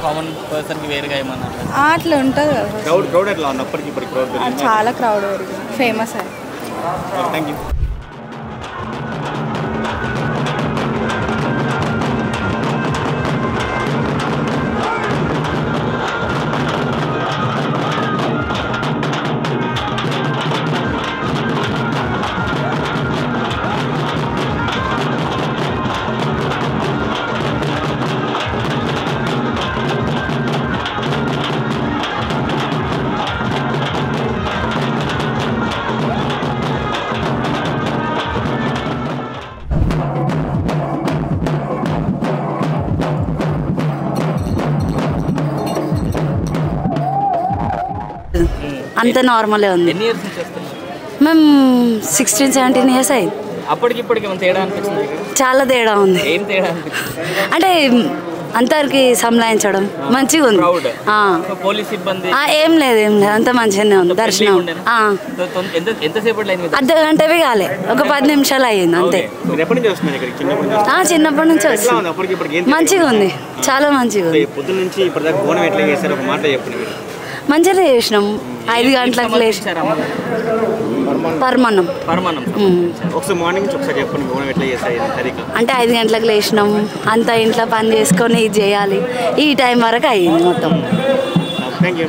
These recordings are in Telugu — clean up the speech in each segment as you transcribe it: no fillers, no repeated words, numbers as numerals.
కామన్ పర్సన్కి వేరుగా ఏమన్నా అట్లా ఉంటుంది కదా. క్రౌడ్ ఎట్లా ఉంది అప్పటికి ఇప్పటికి క్రౌడ్? చాలా క్రౌడ్ ఫేమస్ అది. Thank you. అంత నార్మలే ఉంది. ఎన్ని ఇయర్స్ నుంచి వస్తున్నారు? మేము 16-17 ఇయర్స్ అయింది. అప్పటికి ఇప్పటికి ఏమైనా తేడా అనిపించింది? చాలా తేడా ఉంది. ఏం తేడా అనిపించింది? అంటే అంతవరకు సంలాయించడం మంచిగా ఉంది. పోలీస్ సిబ్బంది ఏం లేదు అంత మంచిగానే ఉంది. దర్శనం ఎంతసేపటి లైన్? అర్ధగంటవి కాలే, ఒక 10 నిమిషాలు అయ్యింది అంతే. చిన్నప్పటి నుంచి వస్తుంది. మంచిగా ఉంది, చాలా మంచిగా ఉంది. మంచిగా చేసినాం. 5 గంటలకు లేచి పరమాన్నం అంటే 5 గంటలకు లేచినాం. అంతా ఇంట్లో పని చేసుకొని ఇది చేయాలి. ఈ టైం వరకు అయ్యింది మొత్తం. Thank you.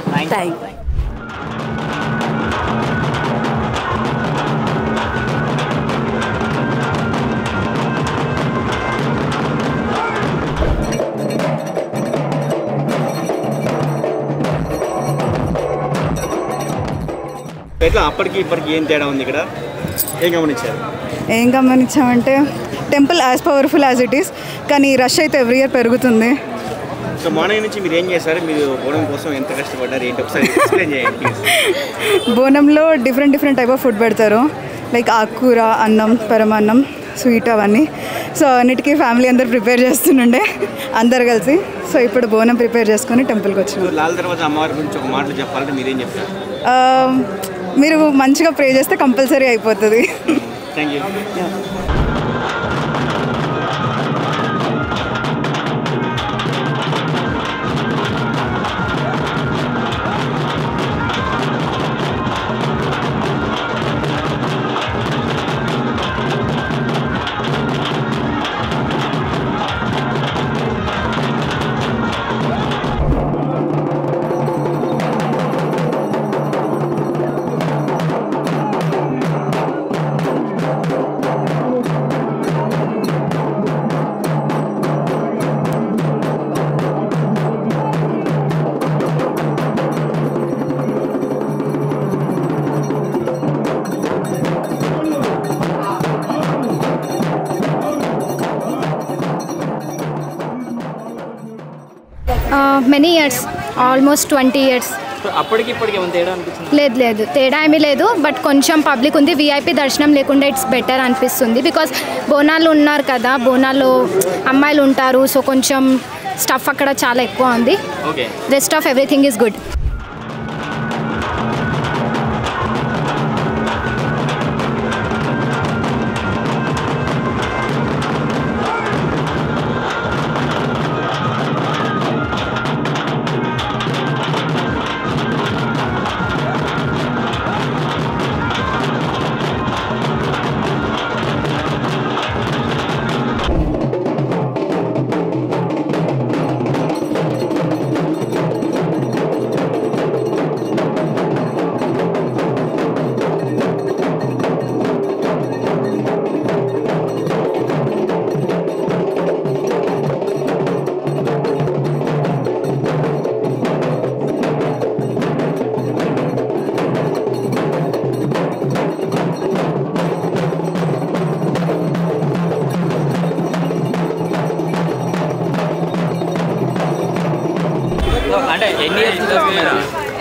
ఎట్లా అప్పటికి ఇప్పటికి ఏం తేడా ఉంది ఇక్కడ? ఏం గమనించామంటే temple as powerful as it is, కానీ రష్ అయితే ఎవ్రీ ఇయర్ పెరుగుతుంది. సో మార్నింగ్ నుంచి మీరు ఏం చేస్తారు? మీరు బోనం కోసం ఎంత కష్టపడ్డారు ఏంటి ఒకసారి ఎక్స్ప్లెయిన్ చేయండి. బోనంలో డిఫరెంట్ టైప్ ఆఫ్ ఫుడ్ పెడతారు. లైక్ ఆకుకూర, అన్నం, పరమాన్నం, స్వీట్ అవన్నీ. సో అన్నిటికీ ఫ్యామిలీ అందరు ప్రిపేర్ చేస్తుండే అందరు కలిసి. సో ఇప్పుడు బోనం ప్రిపేర్ చేసుకొని టెంపుల్కి వచ్చినాం. లాల్ దర్వాజా అమ్మవారి గురించి ఒక మాటలు చెప్పాలంటే మీరేం చెప్తారు? మీరు మంచిగా ప్రే చేస్తే కంపల్సరీ అయిపోతుంది. Thank you. Many years, almost 20 years. అప్పటికి ఇప్పటికి ఏమైనా తేడా అనిపిస్తుంది? లేదు తేడా ఏమీ లేదు. బట్ కొంచెం పబ్లిక్ ఉంది. VIP దర్శనం లేకుండా ఇట్స్ బెటర్ అనిపిస్తుంది. బికాస్ బోనాలు ఉన్నారు కదా, బోనాల్లో అమ్మాయిలు ఉంటారు. సో కొంచెం స్టఫ్ అక్కడ చాలా ఎక్కువ ఉంది. Rest of everything is good.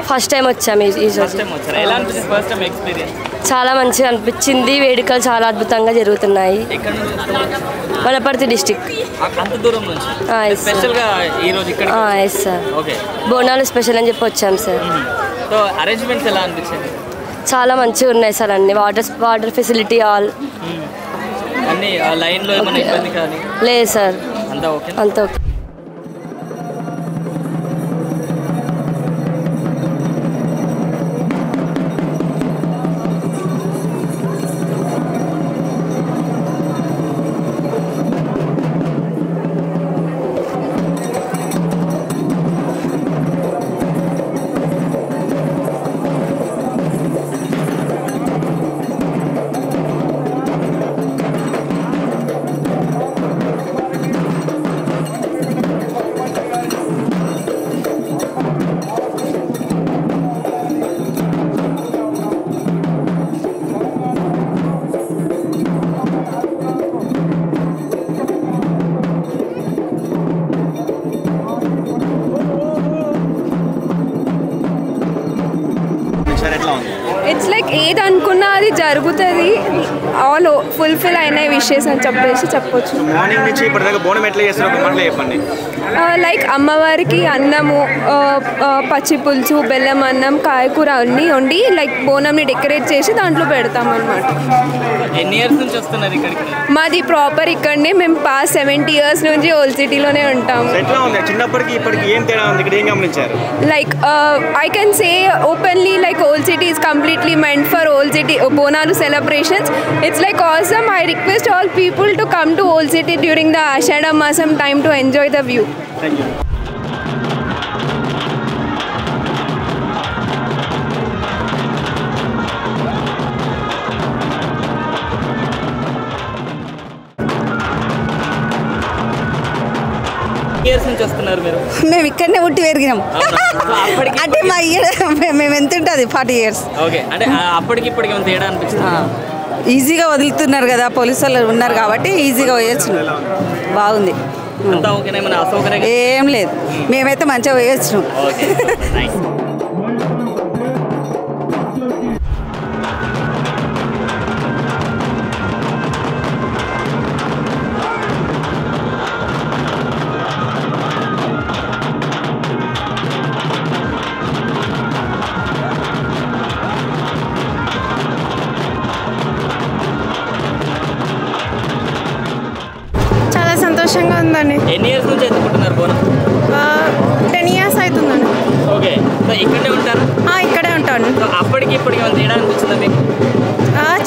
First time వచ్చాము. చాలా మంచిగా అనిపించింది. వేడుకలు చాలా అద్భుతంగా జరుగుతున్నాయి. Wanaparthy district. Yes sir. Bonalu special అని చెప్పి వచ్చాము సార్. చాలా మంచిగా ఉన్నాయి సార్. అన్ని వాటర్ ఫెసిలిటీ ఆల్ లేదు సార్. అంత ఓకే. జరుగుతుంది ఆల్ ఫుల్ఫిల్ అయిన విషెస్ అని చెప్పొచ్చు. మార్నింగ్ నుంచి ఇప్పటిదాకా బోనం ఎట్లా చేస్తారు ఒక మాటలో చెప్పండి. లైక్ అమ్మవారికి అన్నము, పచ్చి పులుసు, బెల్లం అన్నం, కాయకూర అన్నీ వండి లైక్ బోనంని డెకరేట్ చేసి దాంట్లో పెడతాం అనమాట. ఎన్ని ఇయర్స్ నుంచి వస్తున్నారు ఇక్కడికి? మాది ప్రాపర్ ఇక్కడనే, మేము పాస్ 70 years నుంచి ఓల్డ్ సిటీలోనే ఉంటాము. ఎట్లా ఉంది చిన్నప్పటికి ఇప్పటికి ఏం తేడా ఉంది ఇక్కడ, ఏం గమనించారు? Like I can say openly, like Old City is completely meant for Old City Bonalu celebrations. It's like awesome. I request all people to come to Old City during the Ashada Masam time to enjoy the view. Thank you. Years నుంచి వస్తున్నారు మీరు? మేము ఇక్కడనే పుట్టి పెరిగినాం. అంటే మా మేము ఎంత ఉంటుంది 40 years. ఓకే, అంటే అప్పటికి ఇప్పటికి ఏమైనా తేడా అనిపిస్తుంది? ఈజీగా వదులుతున్నారు కదా, పోలీసు వాళ్ళు ఉన్నారు కాబట్టి ఈజీగా పోయొచ్చు. బాగుంది. అంతా ఓకేనా? ఏమైనా అసౌకర్యంగా? ఏం లేదు, మేమైతే మంచిగా పోయొచ్చు. Okay, nice. చాలా సంతోషంగా ఉందండి. ఎన్ని ఇయర్స్ నుంచి ఎత్తుకుంటున్నారు బోనం? 10 years అవుతుందండి. ఓకే, సో ఇక్కడే ఉంటారు? ఇక్కడే ఉంటాను. సో అప్పటికి ఇప్పటికి ఏమైనా తేడా అనిపిస్తుందా మీకు?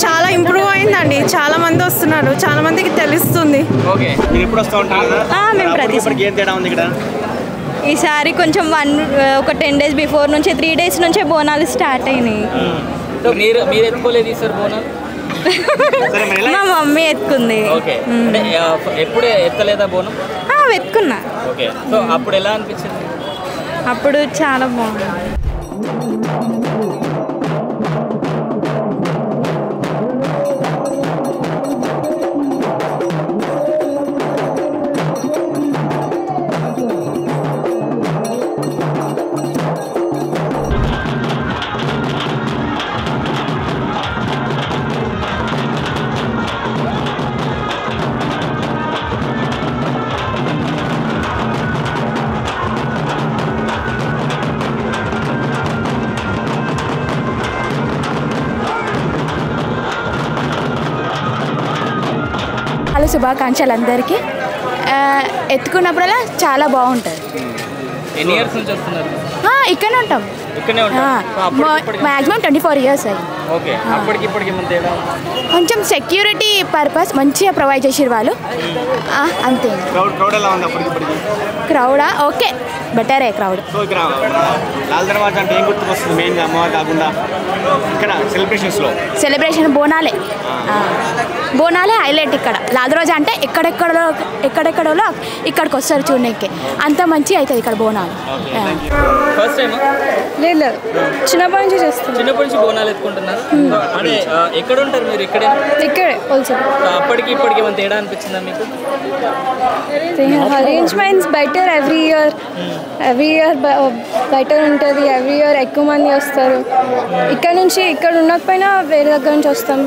చాలా ఇంప్రూవ్ అయిందండి, చాలా మంది వస్తున్నారు, చాలా మందికి తెలుస్తుంది. ఓకే, మీరు ఎప్పుడు వస్తూ ఉంటారు కదా? మేము ప్రతి ఇప్పటికి ఏం తేడా ఉంది ఇక్కడ? ఈసారి కొంచెం ఒక 10 days బిఫోర్ నుంచి 3 days నుంచే బోనాలు స్టార్ట్ అయినాయి. సో మీరు ఎత్తుకోలేదు సార్ బోనాలు? మా మమ్మీ ఎత్తుకుంది. ఓకే, అంటే ఎప్పుడే ఎత్తలేదా బోనం? ఎత్తుకున్నా. ఓకే, సో అప్పుడు ఎలా అనిపించింది? అప్పుడు చాలా బాగుంది. శుభాకాంక్షలు అందరికీ. ఎత్తుకున్నప్పుడల్లా చాలా బాగుంటుంది. ఎన్ని ఇయర్స్ నుంచి వస్తున్నారు? ఇక్కడనే ఉంటాం. ఇక్కడనే ఉంటాం మ్యాక్సిమం 24 years అయ్యి. ఓకే, అప్పటికి ఇప్పటికి ఏమైనా తేడా? కొంచెం సెక్యూరిటీ పర్పస్ మంచిగా ప్రొవైడ్ చేసారు వాళ్ళు, అంతే. క్రౌడ్ ఎలా ఉంది అప్పటికి ఇప్పటికి? క్రౌడా ఓకే, బెటరే క్రౌడ్. సో ఇక్కడ లాల్ దర్వాజా అంటే ఏం గుర్తుకొస్తుంది మెయిన్గా అమ్మవారు కాకుండా? ఇక్కడ సెలబ్రేషన్ బోనాలే హైలైట్ ఇక్కడ. లాల్ దర్వాజా అంటే ఎక్కడెక్కడో ఇక్కడికి వస్తారు చూడడానికి, అంత మంచిగా అవుతుంది ఇక్కడ బోనాలు. First time? లేదు, చిన్నప్పటి నుంచి చేస్తాం. చిన్నప్పటి నుంచి బోనాలు ఎత్తుకుంటున్నారు. అంటే ఎక్కడ ఉంటారు మీరు? ఇక్కడే అప్పటికి ఇప్పటికి ఏమైనా తేడా అనిపించిందా మీకు? Arrangements better every year better ఉంటుంది. ఎవ్రీ ఇయర్ ఎక్కువ మంది వస్తారు. ఇక్కడ నుంచి ఇక్కడ ఉండకపోయినా వేరే దగ్గర నుంచి వస్తాం.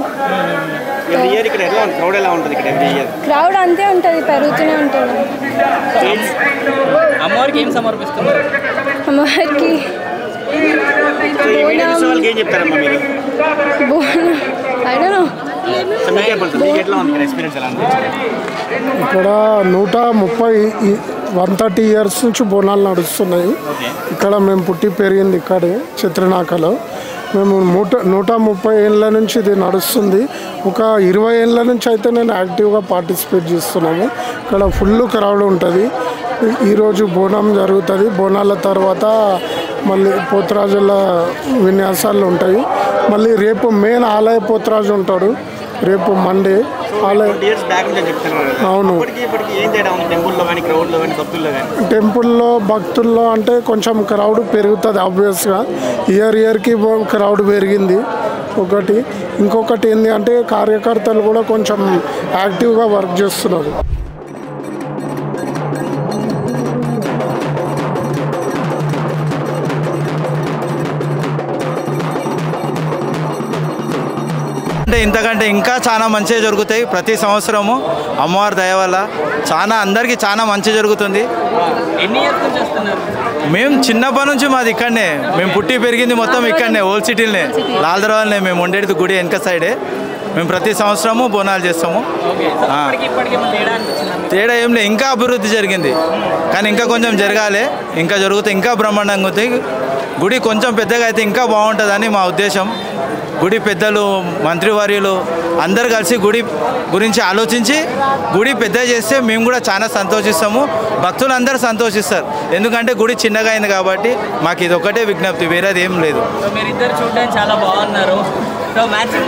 క్రౌడ్ అంతే ఉంటుంది, పెరుగుతూనే ఉంటుంది. అమ్మవారికి ఏం సమర్పిస్తున్నారు? అమ్మవారికి ఇక్కడ 130 years నుంచి బోనాలు నడుస్తున్నాయి. ఇక్కడ మేము పుట్టి పెరిగింది ఇక్కడే చిత్రనాకలో. మేము 130 ఏళ్ళ నుంచి ఇది నడుస్తుంది. ఒక 20 ఏళ్ళ నుంచి అయితే నేను యాక్టివ్గా పార్టిసిపేట్ చేస్తున్నాము. ఇక్కడ ఫుల్ క్రౌడ్ ఉంటుంది. ఈరోజు బోనం జరుగుతుంది. బోనాల తర్వాత మళ్ళీ పోతురాజుల విన్యాసాలు ఉంటాయి. మళ్ళీ రేపు మెయిన్ ఆలయ పోతురాజు ఉంటాడు, రేపు మండే ఆలయ. అవును, టెంపుల్లో భక్తుల్లో అంటే కొంచెం క్రౌడ్ పెరుగుతుంది ఆబ్వియస్గా. ఇయర్కి క్రౌడ్ పెరిగింది ఒకటి. ఇంకొకటి ఏంటి అంటే కార్యకర్తలు కూడా కొంచెం యాక్టివ్గా వర్క్ చేస్తున్నారు. ఇంతకంటే ఇంకా చాలా మంచిగా జరుగుతాయి ప్రతి సంవత్సరము అమ్మవారి దయ వల్ల చాలా అందరికీ చాలా మంచి జరుగుతుంది. ఎన్ని ఇయర్స్ నుంచి వస్తున్నారు? మేము చిన్నప్పటి నుంచి మాది ఇక్కడనే, మేము పుట్టి పెరిగింది మొత్తం ఇక్కడనే ఓల్డ్ సిటీలోనే లాల్ దర్వాజనే. మేము ఉండేది గుడి వెనక సైడే. మేము ప్రతి సంవత్సరము బోనాలు చేస్తాము. తేడా ఏం లేదు, ఇంకా అభివృద్ధి జరిగింది కానీ ఇంకా కొంచెం జరగాలి, ఇంకా జరిగితే ఇంకా బ్రహ్మాండంగా ఉంది. గుడి కొంచెం పెద్దగా అయితే ఇంకా బాగుంటుందని మా ఉద్దేశం. గుడి పెద్దలు, మంత్రివర్యులు అందరు కలిసి గుడి గురించి ఆలోచించి గుడి పెద్ద చేస్తే మేము కూడా చాలా సంతోషిస్తాము, భక్తులు అందరూ సంతోషిస్తారు. ఎందుకంటే గుడి చిన్నగా అయింది కాబట్టి మాకు ఇది ఒకటే విజ్ఞప్తి, వేరేది ఏం లేదు. మీరిద్దరు చూడడానికి చాలా బాగున్నారు. సో మ్యాచింగ్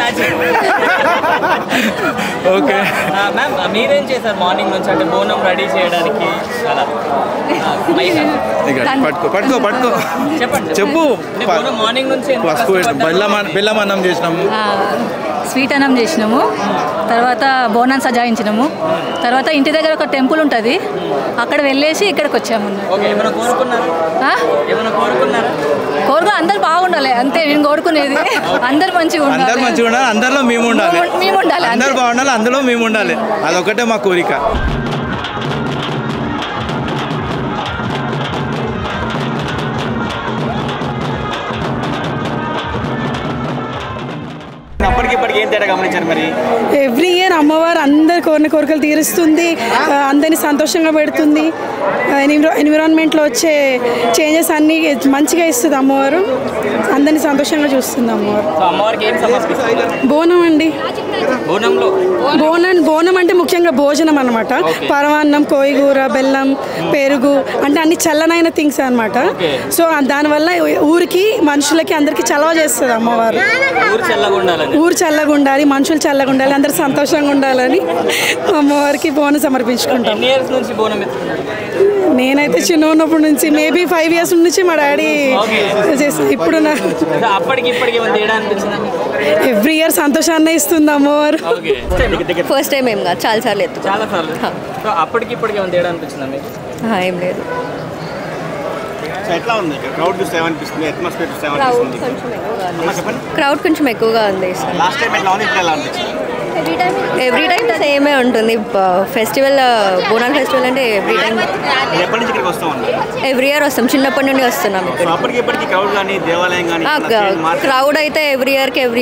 ఓకే మ్యామ్, మీరేం చేశారు మార్నింగ్ నుంచి? అంటే బోనం రెడీ చేయడానికి అలా పట్టుకో పట్టుకో పట్టుకో చెప్పు. మార్నింగ్ నుంచి బెల్లం అన్నం చేసినాము, స్వీట్ అన్నం చేసినాము, తర్వాత బోనం సజాయించినాము, తర్వాత ఇంటి దగ్గర ఒక టెంపుల్ ఉంటుంది అక్కడ వెళ్ళేసి ఇక్కడికి వచ్చాము. కోరుకు అందరు బాగుండాలి అంతే నేను కోరుకునేది. అందరు మంచిగా ఉండాలి, అందరిలో మేము ఉండాలి, అందరు బాగుండాలి, అందులో మేము ఉండాలి, అదొకటే మా కోరిక. అప్పటికిప్పటికి ఏం తేడా గమనించారు మరి? ఎవ్రీ ఇయర్ అమ్మవారు అందరి కోరిన కోరికలు తీరుస్తుంది, అందరినీ సంతోషంగా పెడుతుంది. ఎన్విరాన్మెంట్లో వచ్చే చేంజెస్ అన్నీ మంచిగా ఇస్తుంది అమ్మవారు, అందరినీ సంతోషంగా చూస్తుంది అమ్మవారు. బోనం అండి, బోనం అంటే ముఖ్యంగా భోజనం అనమాట. పరమాన్నం, కోయిగూర, బెల్లం, పెరుగు అంటే అన్ని చల్లనైన థింగ్స్ అనమాట. సో దానివల్ల ఊరికి మనుషులకి అందరికి చలవ చేస్తుంది అమ్మవారు. ఊరు చల్లగా ఉండాలి, మనుషులు చల్లగా ఉండాలి, అందరు సంతోషంగా ఉండాలని అమ్మవారికి బోనం సమర్పించుకుంటాం. నేనైతే చిన్న ఉన్నప్పటి నుంచి మేబీ 5 years నుంచి మా డాడీ చేస్తాను. ఇప్పుడు ఎవ్రీ ఇయర్ సంతోషాన్ని ఇస్తుంది అమ్మవారు. ఫస్ట్ టైం ఏం కాదు, చాలా సార్లు ఎత్తు. ఏం లేదు. క్రౌడ్ కొంచెం ఎక్కువగా ఉంది. ఎవ్రీ టైం సేమే ఉంటుంది. ఫెస్టివల్, బోనాల్ ఫెస్టివల్ అంటే ఎవ్రీ ఇయర్ వస్తాం, చిన్నప్పటి నుండి వస్తున్నాం. క్రౌడ్ అయితే ఎవ్రీ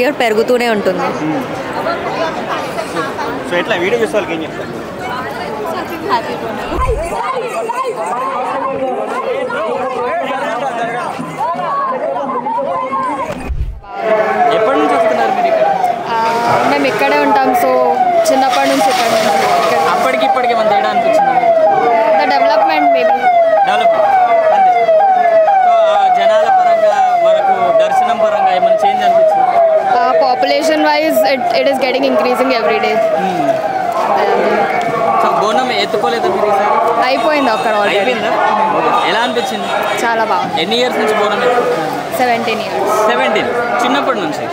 ఇయర్ పెరుగుతూనే ఉంటుంది. ఎప్పటి నుంచి వస్తున్నారు మీరు ఇక్కడ? మేము ఇక్కడే ఉంటాం, సో చిన్నప్పటి నుంచి ఇక్కడ. అప్పటికి ఇప్పటికి మన తేడా అనిపించింది? Development maybe. జనాల పరంగా మనకు దర్శనం పరంగా ఏమైనా చేంజ్ అనిపించింది? Population wise it is getting increasing every day. So బోనం ఎత్తుకోలేదు మీరు ఈసారి? అయిపోయింది అక్కడ. అయిపోయిందా? ఎలా అనిపించింది? చాలా బాగుంది. ఎన్ని ఇయర్స్ నుంచి బోనం ఎత్తుకుంటున్నారు? 17 years. 17 చిన్నప్పటి నుంచి.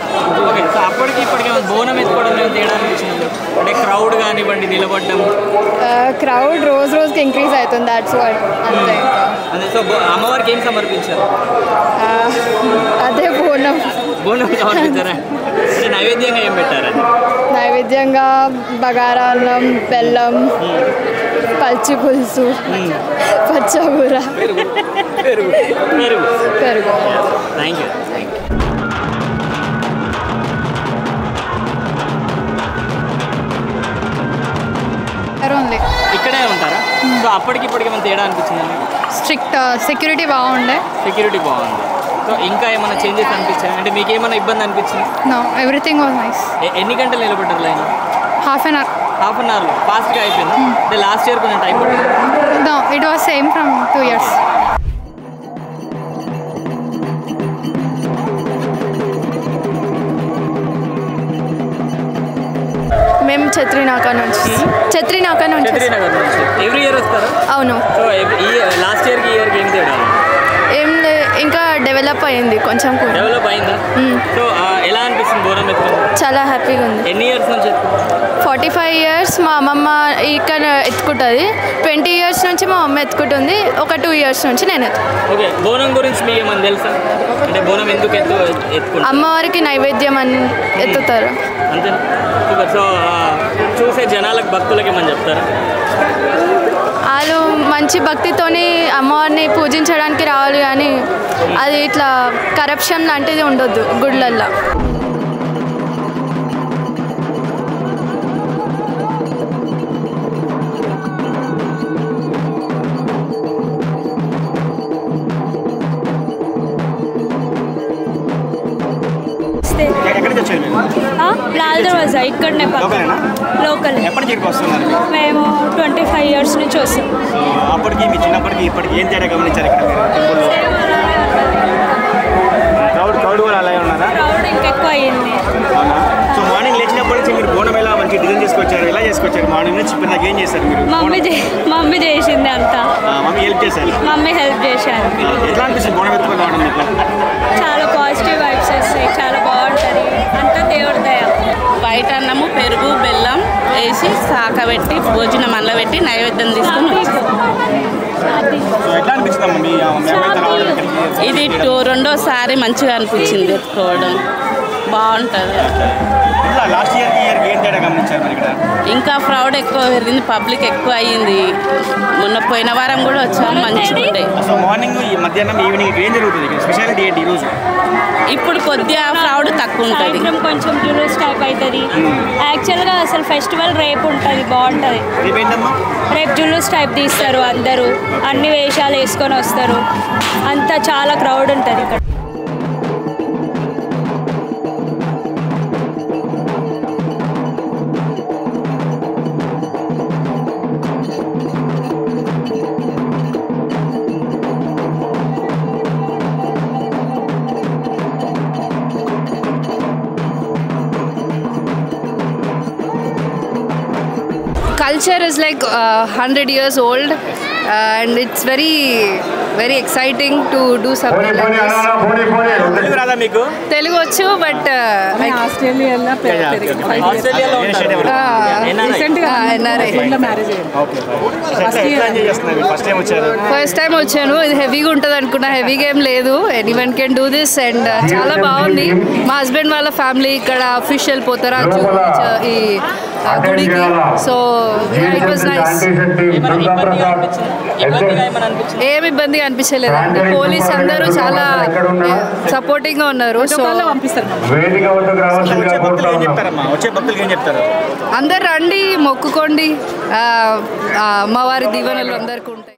ఓకే. సో అప్పటికి ఇప్పటికి బోనం ఎత్తుకోవడం మేము తేడా అనిపించింది? అంటే క్రౌడ్ కానివ్వండి, నిలబడడం. క్రౌడ్ రోజుకి ఇంక్రీజ్ అవుతుంది, దాట్స్ వాట్. అంతే. అదే. సో అమ్మవారికి ఏం సమర్పించారు? అదే బోనం. బోనం సమర్పించారా? అంటే నైవేద్యంగా ఏం పెట్టారు? నైవేద్యంగా బగారా అన్నం, బెల్లం, పచ్చి పులుసు, పచ్చగూర, పెరుగు. Thank you. ఇక్కడే ఉంటారా? సో అప్పటికి ఇప్పటికి ఏమైనా తేడా అనిపించిందండి? స్ట్రిక్ట్ సెక్యూరిటీ బాగుండే. సెక్యూరిటీ బాగుంది. సో ఇంకా ఏమైనా చేంజెస్ అనిపించాయి? అంటే మీకు ఏమైనా ఇబ్బంది అనిపించింది? No, everything was nice. ఎన్ని గంటలు నిలబడ్డారు లైన్? హాఫ్ అన్ అవర్లో ఫాస్ట్గా అయిపోయింది. అంటే లాస్ట్ ఇయర్ కొంచెం టైం పట్టింది? No, it was same from 2 years. మేము ఛత్రీనాకా నుంచి. ఎవ్రీ ఇయర్ వస్తారా? అవును. సో లాస్ట్ ఇయర్కి ఈ ఇయర్కి ఏం తేడా? ఇంకా డెవలప్ అయింది కొంచెం కూడా. డెవలప్ అయిందా? సో ఎలా అనిపిస్తుంది బోనం ఎత్తుకుంటే? చాలా హ్యాపీగా ఉంది. ఎన్ని ఇయర్స్ నుంచి? 45 years మా అమ్మమ్మ ఇక్కడ ఎత్తుకుంటుంది. 20 years నుంచి మా అమ్మ ఎత్తుకుంటుంది. ఒక 2 years నుంచి నేను ఓకే. బోనం గురించి మీకు ఏమన్నా తెలుసా? అంటే బోనం ఎందుకు ఎత్తుకుంటారు? అమ్మవారికి నైవేద్యం అని ఎత్తుతారు అంతే. సో చూసే జనాలకు భక్తులకి ఏమని చెప్తారా? వాళ్ళు మంచి భక్తితోని అమ్మవారిని పూజించడానికి రావాలి కానీ అది ఇట్లా కరప్షన్ లాంటిది ఉండొద్దు గుళ్ళల్లో. లాల్ దర్వాజా ఇక్కడనే లోకల్. మేము 25 years నుంచి వస్తాం. అప్పటికి మీ చిన్నప్పటికి ఇప్పటికి ఏం తేడా గమనించారు ఇక్కడ? క్రౌడ్ కూడా అలాగే ఉన్నారా? క్రౌడ్ ఇంకెక్కువ అయ్యింది. అవునా? సో మార్నింగ్ లేచినప్పటి నుంచి మీరు బోనం ఎలా మంచి డిజైన్ చేసుకొచ్చారు? ఎలా చేసుకొచ్చారు? మార్నింగ్ నుంచి ఇప్పుడు నాకు ఏం చేశారు మీరు? మమ్మీ చేసింది అంతా. మమ్మీ హెల్ప్ చేశారు? మమ్మీ హెల్ప్ చేశారు. ఎట్లా అనిపిస్తుంది బోనం ఎత్తుకొని రావడం? ఎట్లా? చాలా పాజిటివ్ వైబ్స్ వస్తాయి. చాలా బాగుంటుంది. అంతా దేవుడి దయ. బయట అన్నము పెరుగు బెల్లం వేసి సాకబెట్టి భోజనం అల్ల పెట్టి నైవేద్యం తీసుకుని ఇది రెండోసారి మంచిగా అనిపించింది ఎత్తుకోవడం. బాగుంటుంది. ఇంకా క్రౌడ్ ఎక్కువ పెరిగింది. పబ్లిక్ ఎక్కువ అయ్యింది. మొన్న పోయిన వారం కూడా వచ్చాము. మంచిగా ఉండే. ఇప్పుడు కొద్దిగా క్రౌడ్ తక్కువ ఉంటుంది. కొంచెం జులూస్ టైప్ అవుతుంది. యాక్చువల్గా అసలు ఫెస్టివల్ రేపు ఉంటుంది. బాగుంటుంది. రేపు జులూస్ టైప్ తీస్తారు. అందరూ అన్ని వేషాలు వేసుకొని వస్తారు. అంతా చాలా క్రౌడ్ ఉంటుంది ఇక్కడ. Culture is like 100 years old and it's very exciting to do something like this. Telugu వచ్చు బట్ ఆస్ట్రేలియాలో ఫస్ట్ టైం వచ్చాను. ఇది హెవీగా ఉంటుంది అనుకున్నా. హెవీగా ఏం లేదు. Anyone can do this and చాలా బాగుంది. మా హస్బెండ్ వాళ్ళ ఫ్యామిలీ ఇక్కడ అఫీషియల్ పోతారాజు ఈ గుడికి. So it was nice. ఏమి ఇబ్బందిగా అనిపించలేదండి. పోలీస్ అందరూ చాలా సపోర్టింగ్ గా ఉన్నారు. సో అందరు రండి, మొక్కుకోండి. అమ్మవారి దీవెనలు అందరికీ ఉంటాయి.